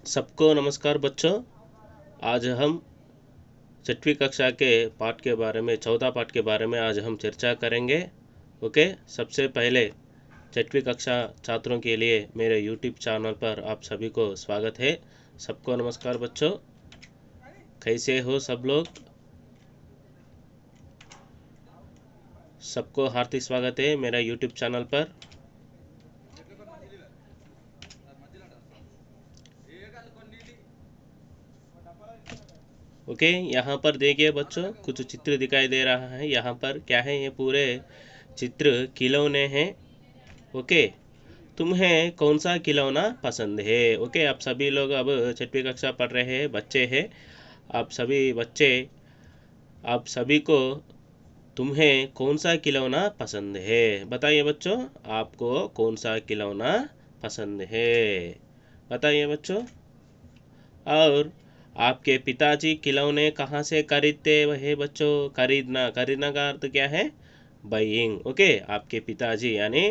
सबको नमस्कार बच्चों। आज हम छठवीं कक्षा के पाठ के बारे में, चौथा पाठ के बारे में आज हम चर्चा करेंगे। ओके, सबसे पहले छठवीं कक्षा छात्रों के लिए मेरे यूट्यूब चैनल पर आप सभी को स्वागत है। सबको नमस्कार बच्चों, कैसे हो सब लोग? सबको हार्दिक स्वागत है मेरा यूट्यूब चैनल पर। ओके, यहाँ पर देखिए बच्चों, कुछ चित्र दिखाई दे रहा है। यहाँ पर क्या है? ये पूरे चित्र खिलौने हैं। ओके, तुम्हें कौन सा खिलौना पसंद है? ओके, आप सभी लोग अब छठवीं कक्षा पढ़ रहे हैं, बच्चे हैं। आप सभी बच्चे, आप सभी को तुम्हें कौन सा खिलौना पसंद है? बताइए बच्चों, आपको कौन सा खिलौना पसंद है? बताइए बच्चों। और आपके पिताजी खिलौने कहाँ से खरीदते हैं बच्चों? खरीदना, खरीदना का अर्थ क्या है? बाइंग। ओके, आपके पिताजी यानी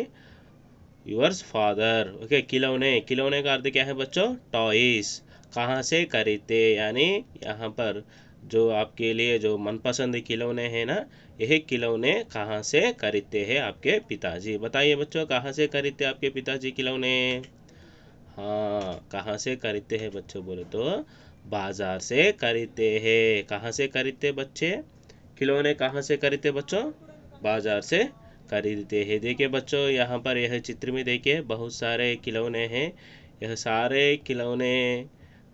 योर्स फादर। ओके, खिलौने, खिलौने का अर्थ क्या है बच्चों? टॉयज। कहाँ से खरीदते यानी यहाँ पर जो आपके लिए जो मनपसंद खिलौने हैं ना, यह खिलौने कहाँ से खरीदते हैं आपके पिताजी? बताइए बच्चों, कहाँ से खरीदते आपके पिताजी खिलौने? हाँ, कहाँ से खरीदते हैं बच्चों बोले तो बाजार से खरीदते हैं। कहाँ से खरीदते बच्चे? खिलौने कहाँ से खरीदते बच्चों? बाजार से खरीदते हैं। देखिए बच्चों, यहाँ पर यह चित्र में देखिए बहुत सारे खिलौने हैं। यह सारे खिलौने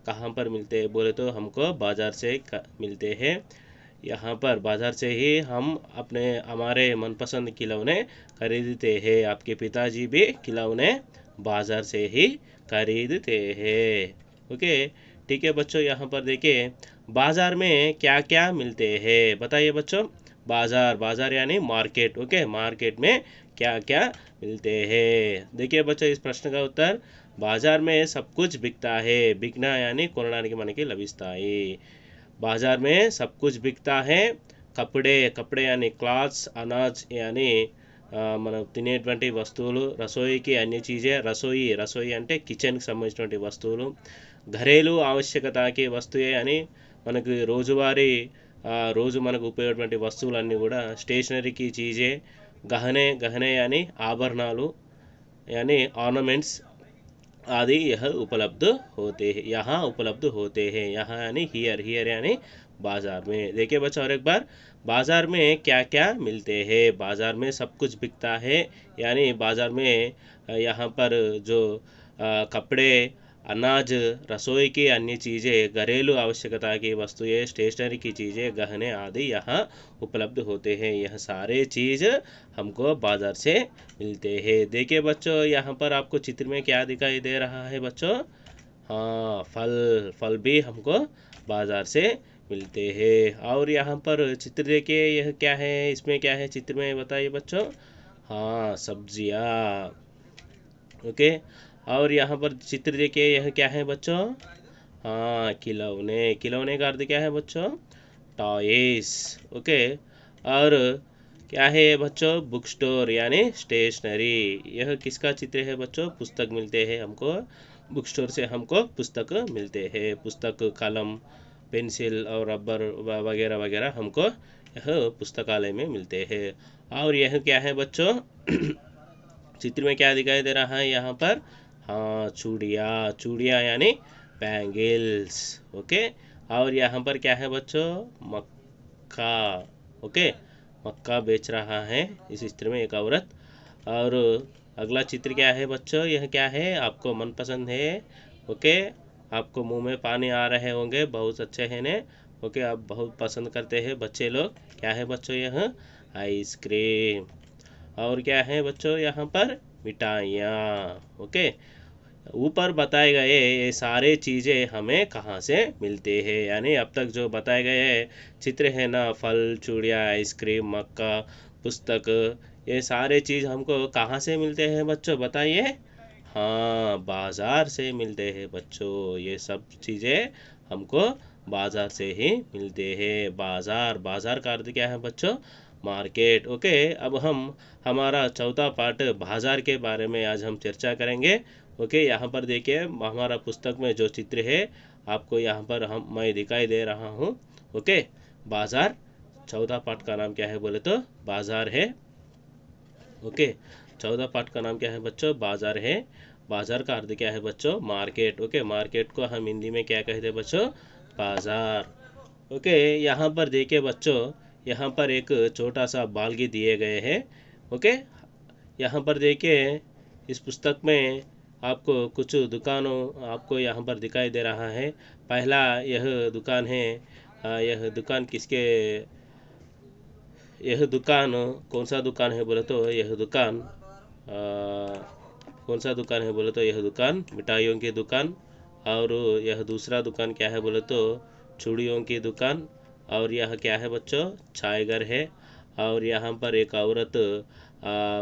कहाँ पर मिलते हैं बोले तो हमको बाजार से मिलते हैं। यहाँ पर बाजार से ही हम अपने हमारे मनपसंद खिलौने खरीदते हैं। आपके पिताजी भी खिलौने बाजार से ही खरीदते हैं। ओके, ठीक है बच्चों। यहाँ पर देखिए बाजार में क्या क्या मिलते हैं, बताइए बच्चों। बाजार, बाजार यानी मार्केट। ओके, मार्केट में क्या क्या मिलते हैं? देखिए बच्चों, इस प्रश्न का उत्तर बाजार में सब कुछ बिकता है। बिकना यानी కొనడానికి మనకి లభిస్తాయి। बाजार में सब कुछ बिकता है। कपड़े, कपड़े यानी क्लॉथ्स, अनाज यानी మనం తినేటువంటి వస్తువులు, రసోయికి అన్ని చీజే, రసోయి, రసోయి అంటే కిచెన్కి సంబంధించినటువంటి వస్తువులు, घरेलू आवश्यकताకి వస్తువే అని మనకు రోజువారీ రోజు మనకు ఉపయోగపడే వస్తువులన్నీ కూడా స్టేషనరీకి చీజే, गहने, गहने यानी आभरणाలు यानी ऑर्नामेंट्स आदि यह उपलब्ध होते हैं, यहाँ उपलब्ध होते हैं। यहाँ यानी हियर, हियर यानी बाजार में। देखिए बच्चों और एक बार, बाजार में क्या क्या मिलते हैं? बाजार में सब कुछ बिकता है यानी बाजार में यहाँ पर जो कपड़े, अनाज, रसोई की अन्य चीज़ें, घरेलू आवश्यकता की वस्तुएं, स्टेशनरी की चीज़ें, गहने आदि यहाँ उपलब्ध होते हैं। यह सारे चीज़ हमको बाजार से मिलते हैं। देखिए बच्चों, यहाँ पर आपको चित्र में क्या दिखाई दे रहा है बच्चों? हाँ, फल, फल भी हमको बाजार से मिलते हैं। और यहाँ पर चित्र देखिए, यह क्या है? इसमें क्या है चित्र में, बताइए बच्चों। हाँ, सब्जियाँ। ओके, और यहाँ पर चित्र देखिए, यह क्या है बच्चों? हाँ, खिलौने। खिलौने का अर्थ क्या है बच्चों? टॉयज। ओके, और क्या है ये बच्चों? बुक स्टोर यानी स्टेशनरी। यह किसका चित्र है बच्चों? पुस्तक मिलते हैं हमको, बुक स्टोर से हमको पुस्तक मिलते हैं। पुस्तक, कलम, पेंसिल और रबर वगैरह वगैरह हमको यह पुस्तकालय में मिलते हैं। और यह क्या है बच्चों? चित्र में क्या दिखाई दे रहा है यहाँ पर? हाँ, चूड़ियाँ, चूड़ियाँ यानी बैंगल्स। ओके, और यहाँ पर क्या है बच्चों? मक्का। ओके, मक्का बेच रहा है इस चित्र में एक औरत। और अगला चित्र क्या है बच्चों? यह क्या है? आपको मनपसंद है। ओके, आपको मुंह में पानी आ रहे होंगे, बहुत अच्छे हैं ने। ओके, आप बहुत पसंद करते हैं बच्चे लोग। क्या है बच्चों? यह आइसक्रीम। और क्या है बच्चों? यहाँ पर मिठाइयाँ। ओके, ऊपर बताए गए ये सारे चीज़ें हमें कहाँ से मिलते हैं? यानी अब तक जो बताए गए चित्र है ना, फल, चूड़ियाँ, आइसक्रीम, मक्का, पुस्तक, ये सारे चीज़ हमको कहाँ से मिलते हैं बच्चों, बताइए। हाँ, बाज़ार से मिलते हैं बच्चों। ये सब चीज़ें हमको बाज़ार से ही मिलते हैं। बाज़ार, बाज़ार का अर्थ क्या है बच्चों? मार्केट। ओके, अब हम हमारा चौथा पार्ट बाज़ार के बारे में आज हम चर्चा करेंगे। ओके, यहाँ पर देखिए हमारा पुस्तक में जो चित्र है आपको यहाँ पर मैं दिखाई दे रहा हूँ। ओके, बाजार। चौथा पाठ का नाम क्या है बोले तो बाजार है। ओके, चौथा पाठ का नाम क्या है बच्चों? बाजार है। बाजार का अर्थ क्या है बच्चों? मार्केट। ओके, मार्केट को हम हिंदी में क्या कहते हैं बच्चों? बाजार। ओके, यहाँ पर देखिए बच्चों, यहाँ पर एक छोटा सा बालगी दिए गए हैं। ओके, यहाँ पर देखिए इस पुस्तक में आपको कुछ दुकानों आपको यहाँ पर दिखाई दे रहा है। पहला यह दुकान है। यह दुकान किसके यह दुकान कौन सा दुकान है बोले तो यह दुकान कौन सा दुकान है बोले तो यह दुकान मिठाइयों की दुकान। और यह दूसरा दुकान क्या है बोले तो चूड़ियों की दुकान। और यह क्या है बच्चों? चाय घर है। और यहाँ पर एक औरत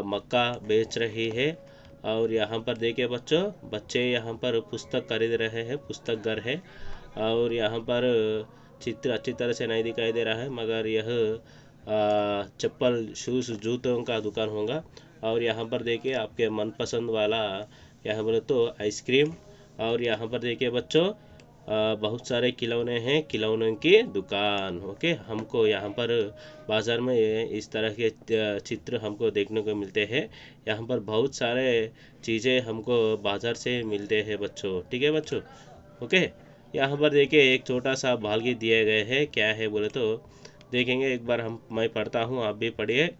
मक्का बेच रही है। और यहाँ पर देखिए बच्चों, बच्चे यहाँ पर पुस्तक खरीद रहे हैं, पुस्तक घर है। और यहाँ पर चित्र अच्छी तरह से नहीं दिखाई दे रहा है, मगर यह चप्पल शूज़ जूतों का दुकान होगा। और यहाँ पर देखिए आपके मनपसंद वाला यहाँ बोले तो आइसक्रीम। और यहाँ पर देखिए बच्चों बहुत सारे खिलौने हैं, खिलौनों की दुकान। ओके, हमको यहाँ पर बाज़ार में इस तरह के चित्र हमको देखने को मिलते हैं। यहाँ पर बहुत सारे चीज़ें हमको बाज़ार से मिलते हैं बच्चों। ठीक है बच्चों? ओके, यहाँ पर देखिए एक छोटा सा भागी दिए गए हैं, क्या है बोले तो देखेंगे एक बार। मैं पढ़ता हूँ, आप भी पढ़िए।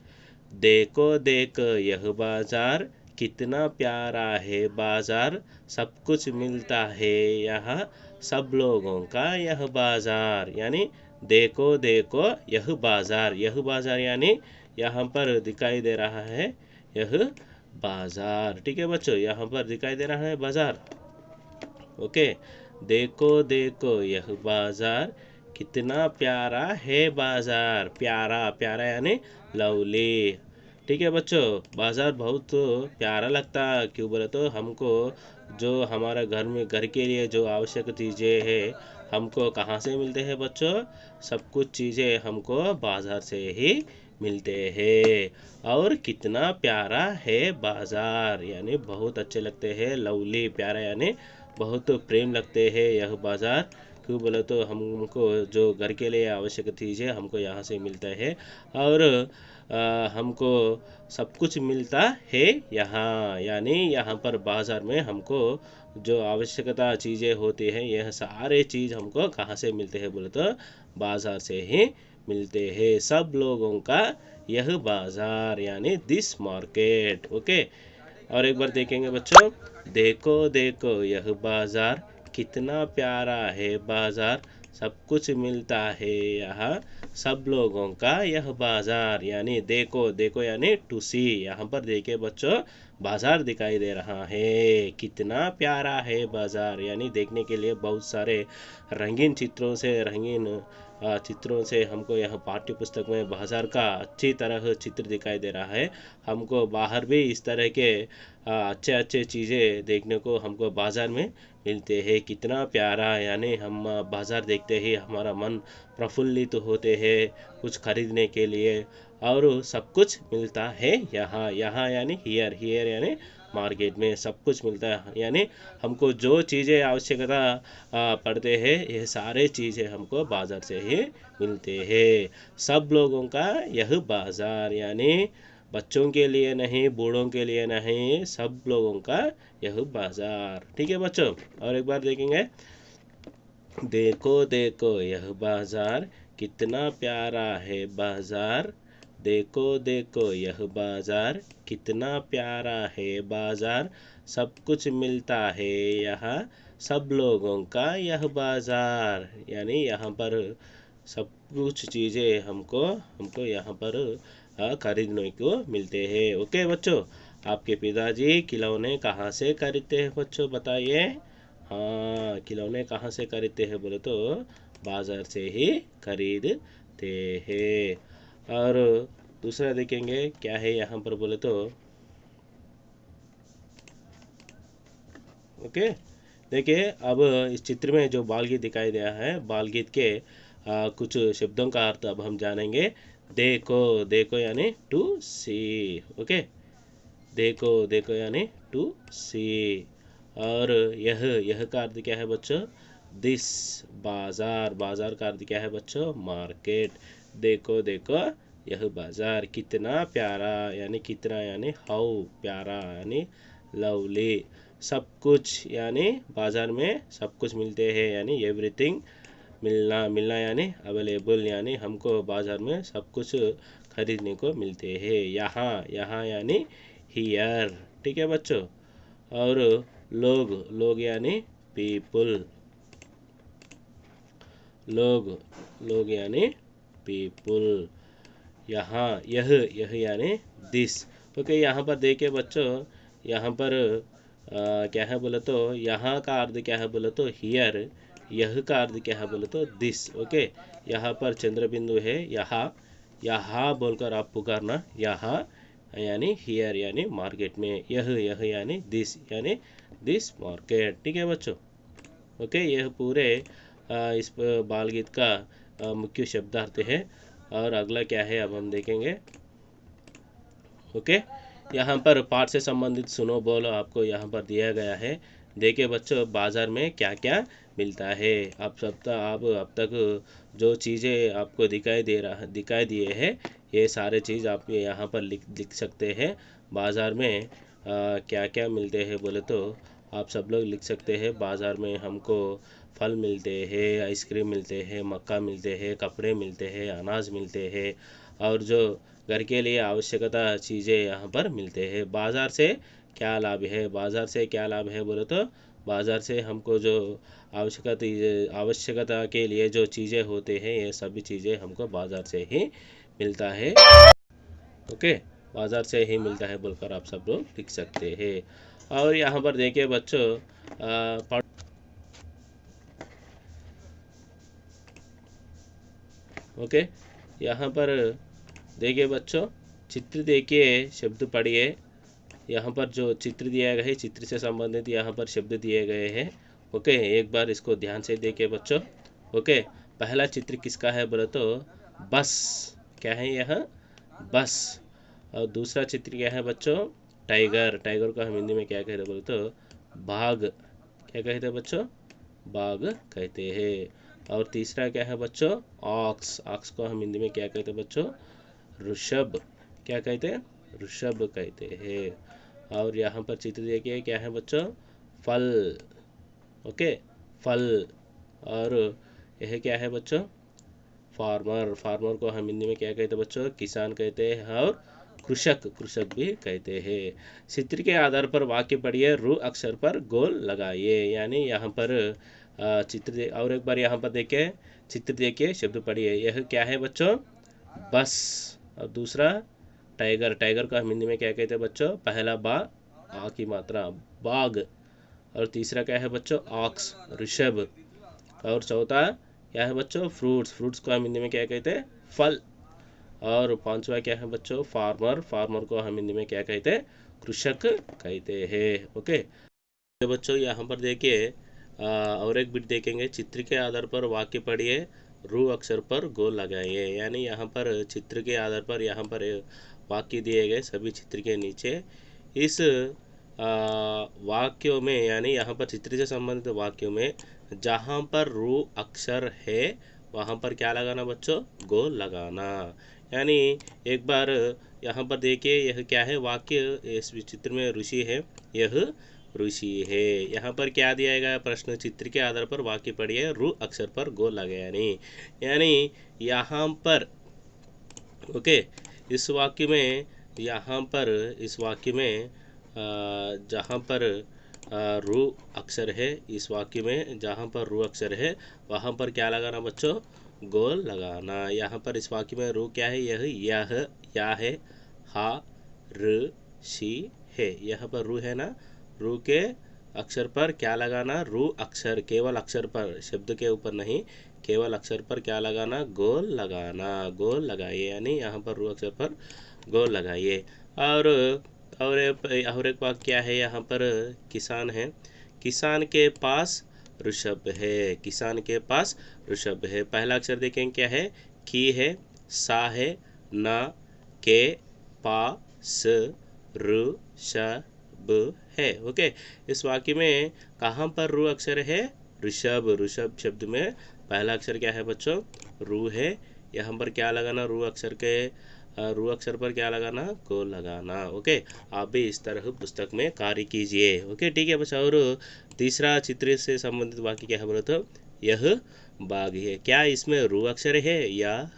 देखो देखो यह बाजार, कितना प्यारा है बाजार, सब कुछ मिलता है यहाँ, सब लोगों का यह बाजार। यानी देखो देखो यह बाजार यानी यहाँ पर दिखाई दे रहा है यह बाजार। ठीक है बच्चों, यहाँ पर दिखाई दे रहा है बाजार। ओके, देखो देखो यह बाजार, कितना प्यारा है बाजार। प्यारा प्यारा यानी लवली। ठीक है बच्चों, बाजार बहुत प्यारा लगता है। क्यों बोले तो हमको जो हमारा घर में घर के लिए जो आवश्यक चीज़ें हैं हमको कहाँ से मिलते हैं बच्चों? सब कुछ चीज़ें हमको बाजार से ही मिलते हैं। और कितना प्यारा है बाजार यानी बहुत अच्छे लगते हैं। लवली प्यारा यानी बहुत प्रेम लगते हैं यह बाजार। क्यों बोले तो हमको जो घर के लिए आवश्यक चीज़ें हमको यहाँ से मिलता है। और हमको सब कुछ मिलता है यहाँ। यानी यहाँ पर बाज़ार में हमको जो आवश्यकता चीज़ें होती हैं यह सारे चीज़ हमको कहाँ से मिलते हैं बोले तो बाज़ार से ही मिलते हैं। सब लोगों का यह बाज़ार यानी दिस मार्केट। ओके, और एक बार देखेंगे बच्चों। देखो देखो यह बाजार, कितना प्यारा है बाजार, सब कुछ मिलता है यहाँ, सब लोगों का यह बाजार। यानी देखो देखो यानी टू सी। यहाँ पर देखिए बच्चों, बाजार दिखाई दे रहा है, कितना प्यारा है बाजार। यानी देखने के लिए बहुत सारे रंगीन चित्रों से चित्रों से हमको यह पाठ्य पुस्तक में बाजार का अच्छी तरह चित्र दिखाई दे रहा है। हमको बाहर भी इस तरह के अच्छे अच्छे चीज़ें देखने को हमको बाज़ार में मिलते हैं। कितना प्यारा, यानी हम बाज़ार देखते ही हमारा मन प्रफुल्लित होते हैं कुछ खरीदने के लिए। और सब कुछ मिलता है यहाँ। यहाँ यानी हियर, हियर यानी मार्केट में सब कुछ मिलता है। यानी हमको जो चीज़ें आवश्यकता पड़ते हैं ये सारे चीज़ें हमको बाज़ार से ही मिलते हैं। सब लोगों का यह बाज़ार यानी बच्चों के लिए नहीं, बूढ़ों के लिए नहीं, सब लोगों का यह बाज़ार। ठीक है बच्चों, और एक बार देखेंगे। देखो देखो यह बाज़ार, कितना प्यारा है बाज़ार, देखो देखो यह बाज़ार, कितना प्यारा है बाज़ार, सब कुछ मिलता है यहाँ, सब लोगों का यह बाज़ार। यानी यहाँ पर सब कुछ चीज़ें हमको हमको यहाँ पर खरीदने को मिलते हैं। ओके बच्चों, आपके पिताजी खिलौने कहाँ से खरीदते हैं बच्चों बताइए? हाँ, खिलौने कहाँ से खरीदते हैं बोले तो बाज़ार से ही खरीदते हैं। और दूसरा देखेंगे क्या है यहाँ पर बोले तो। ओके, देखिए अब इस चित्र में जो बाल गीत दिखाई दिया है, बाल गीत के कुछ शब्दों का अर्थ अब हम जानेंगे। देखो देखो यानी टू सी। ओके, देखो देखो यानी टू सी। और यह का अर्थ क्या है बच्चों? दिस। बाजार, बाजार का अर्थ क्या है बच्चों? मार्केट। देखो देखो यह बाजार कितना प्यारा, यानी कितना यानी हाउ, प्यारा यानी लवली। सब कुछ यानी बाजार में सब कुछ मिलते हैं, यानी एवरीथिंग। मिलना, मिलना यानी अवेलेबल, यानी हमको बाजार में सब कुछ खरीदने को मिलते हैं। यहाँ, यहाँ यानी हियर। ठीक है बच्चों। और लोग, लोग यानी पीपुल। लोग, लोग यानी पीपुल। यहाँ, यह यानी दिस। ओके, यहाँ पर देखिए बच्चों, यहाँ पर क्या है बोले तो, यहाँ का अर्थ क्या है बोले तो हियर। यह का अर्थ क्या है बोले तो दिस। ओके, यहाँ पर चंद्र बिंदु है, यहाँ, यहाँ बोलकर आप पुकारना, यहाँ यानी हियर यानी मार्केट में। यह यानी दिस, यानी दिस मार्केट। ठीक है बच्चों। ओके, यह पूरे इस बाल गीत का मुख्य शब्दार्थ है। और अगला क्या है अब हम देखेंगे। ओके, यहाँ पर पाठ से संबंधित सुनो बोलो आपको यहाँ पर दिया गया है। देखिए बच्चों, बाजार में क्या क्या मिलता है। आप अब तक जो चीज़ें आपको दिखाई दिए हैं, ये सारे चीज़ आप यहाँ पर लिख सकते हैं। बाजार में क्या क्या मिलते हैं बोले तो आप सब लोग लिख सकते हैं। बाजार में हमको फल मिलते हैं, आइसक्रीम मिलते हैं, मक्का मिलते हैं, कपड़े मिलते हैं, अनाज मिलते हैं, और जो घर के लिए आवश्यकता चीज़ें यहाँ पर मिलते हैं। बाज़ार से क्या लाभ है? बाज़ार से क्या लाभ है बोले तो बाज़ार से हमको जो आवश्यकता के लिए जो चीज़ें होते हैं, ये सभी चीज़ें हमको बाज़ार से ही मिलता है। ओके, बाज़ार से ही मिलता है बोलकर आप सब लोग लिख सकते हैं। और यहाँ पर देखिए बच्चों, ओके, यहाँ पर देखिए बच्चों, चित्र देखिए, शब्द पढ़िए। यहाँ पर जो चित्र दिया गया है, चित्र से संबंधित यहाँ पर शब्द दिए गए हैं। ओके, एक बार इसको ध्यान से देखिए बच्चों। ओके, पहला चित्र किसका है बोले तो बस। क्या है यह? बस। और दूसरा चित्र क्या है बच्चों? टाइगर। टाइगर को हम हिंदी में क्या कहते हैं बोले तो बाघ। क्या कहते हैं बच्चों? बाघ कहते हैं। और तीसरा क्या है बच्चों? ऑक्स। ऑक्स को हम हिंदी में क्या कहते हैं बच्चों? ऋषभ। क्या कहते हैं? ऋषभ कहते हैं। और यहाँ पर चित्र देखिए, क्या है बच्चों? फल। ओके, फल। और यह क्या है बच्चों? फार्मर। फार्मर को हम हिंदी में क्या कहते हैं बच्चों? किसान कहते हैं। और कृषक, कृषक भी कहते हैं। चित्र के आधार पर वाक्य पढ़िए, रु अक्षर पर गोल लगाइए। यानी यहाँ पर और एक बार यहाँ पर देखिए, चित्र देखिए, शब्द पढ़िए। यह क्या है बच्चों? बस। और दूसरा टाइगर। टाइगर को हम हिंदी में क्या कहते हैं बच्चों? पहला बा, आ की मात्रा, बाघ। और तीसरा क्या है बच्चों? ऑक्स, ऋषभ। और चौथा क्या है बच्चों? फ्रूट्स। फ्रूट्स को हम हिंदी में क्या कहते हैं? फल। और पांचवा क्या है बच्चों? फार्मर। फार्मर को हम हिंदी में क्या कहते हैं? कृषक कहते हैं। ओके, तो बच्चों यहाँ पर देखिए, और एक बिट देखेंगे। चित्र के आधार पर वाक्य पढ़िए, रु अक्षर पर गोल लगाइए। यानी यहाँ पर चित्र के आधार पर यहाँ पर वाक्य दिए गए सभी चित्र के नीचे इस वाक्यों में, यानी यहाँ पर चित्र से संबंधित वाक्यों में जहाँ पर रु अक्षर है वहाँ पर क्या लगाना बच्चों? गोल लगाना। यानी एक बार यहाँ पर देखिए, यह क्या है वाक्य? इस चित्र में ऋषि है, यह ऋषि है। यहाँ पर क्या दिया गया प्रश्न? चित्र के आधार पर वाक्य पढ़िए, रु अक्षर पर गोल लगाया। नहीं, यानी यहाँ पर ओके, इस वाक्य में, यहाँ पर इस वाक्य में जहाँ पर रु अक्षर है, इस वाक्य में जहाँ पर रु अक्षर है वहाँ पर क्या लगाना बच्चों? गोल लगाना। यहाँ पर इस वाक्य में रु क्या है? यह, या है, हा, र, शी है। यहाँ पर रु है ना, रु के अक्षर पर क्या लगाना? रु अक्षर, केवल अक्षर पर, शब्द के ऊपर नहीं, केवल अक्षर पर क्या लगाना? गोल लगाना। गोल लगाइए, यानी यहाँ पर रु अक्षर पर गोल लगाइए। और एक वाक्य क्या है? यहाँ पर किसान है, किसान के पास ऋषभ है। किसान के पास ऋषभ है। पहला अक्षर देखें क्या है? की है, सा है, ना, के, पा, स, ऋ, श, है। ओके, इस वाक्य में कहाँ पर रू अक्षर है? ऋषभ। ऋषभ शब्द में पहला अक्षर क्या है बच्चों? रू है। यहाँ पर क्या लगाना? रू अक्षर पर क्या लगाना? को लगाना। ओके, आप भी इस तरह पुस्तक में कार्य कीजिए। ओके, ठीक है बच्चा। और तीसरा चित्र से संबंधित वाक्य क्या है बोलो तो? यह बाग है। क्या इसमें रू अक्षर है? यह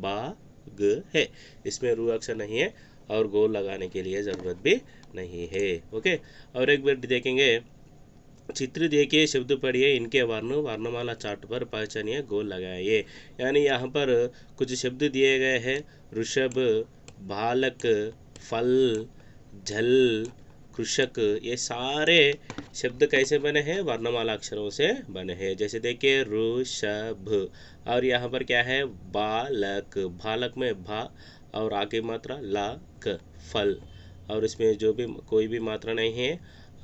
बाग है। इसमें रू अक्षर नहीं है और गोल लगाने के लिए ज़रूरत भी नहीं है। ओके, और एक बार देखेंगे, चित्र देखिए, शब्द पढ़िए, इनके वर्णमाला चार्ट पर पहचानिए, गोल लगाइए। यानी यहाँ पर कुछ शब्द दिए गए हैं। ऋषभ, बालक, फल, झल, कृषक, ये सारे शब्द कैसे बने हैं? वर्णमाला अक्षरों से बने हैं। जैसे देखिए ऋषभ, और यहाँ पर क्या है? बालक। बालक में भा और आगे मात्रा लाक, फल, और इसमें जो भी कोई भी मात्रा नहीं है।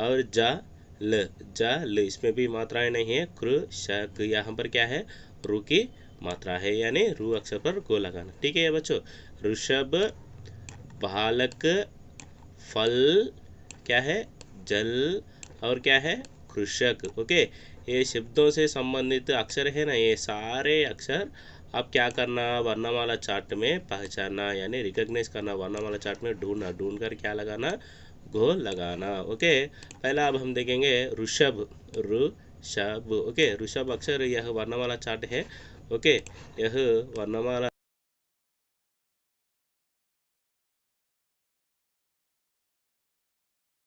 और जल, इसमें भी मात्राएं नहीं है। कृषक, यहाँ पर क्या है? रू की मात्रा है, यानी रू अक्षर पर को लगाना। ठीक है बच्चों, ऋषभ, बालक, फल, क्या है? जल, और क्या है? कृषक। ओके, ये शब्दों से संबंधित अक्षर है ना, ये सारे अक्षर आप क्या करना? वर्णमाला चार्ट में पहचानना, यानी रिकॉग्नाइज करना, वर्णमाला चार्ट में ढूंढ कर क्या लगाना? गो लगाना। ओके, पहला अब हम देखेंगे ऋषभ। ऋषभ। ओके, ऋषभ अक्षर यह वर्णमाला चार्ट है। ओके, यह वर्णमाला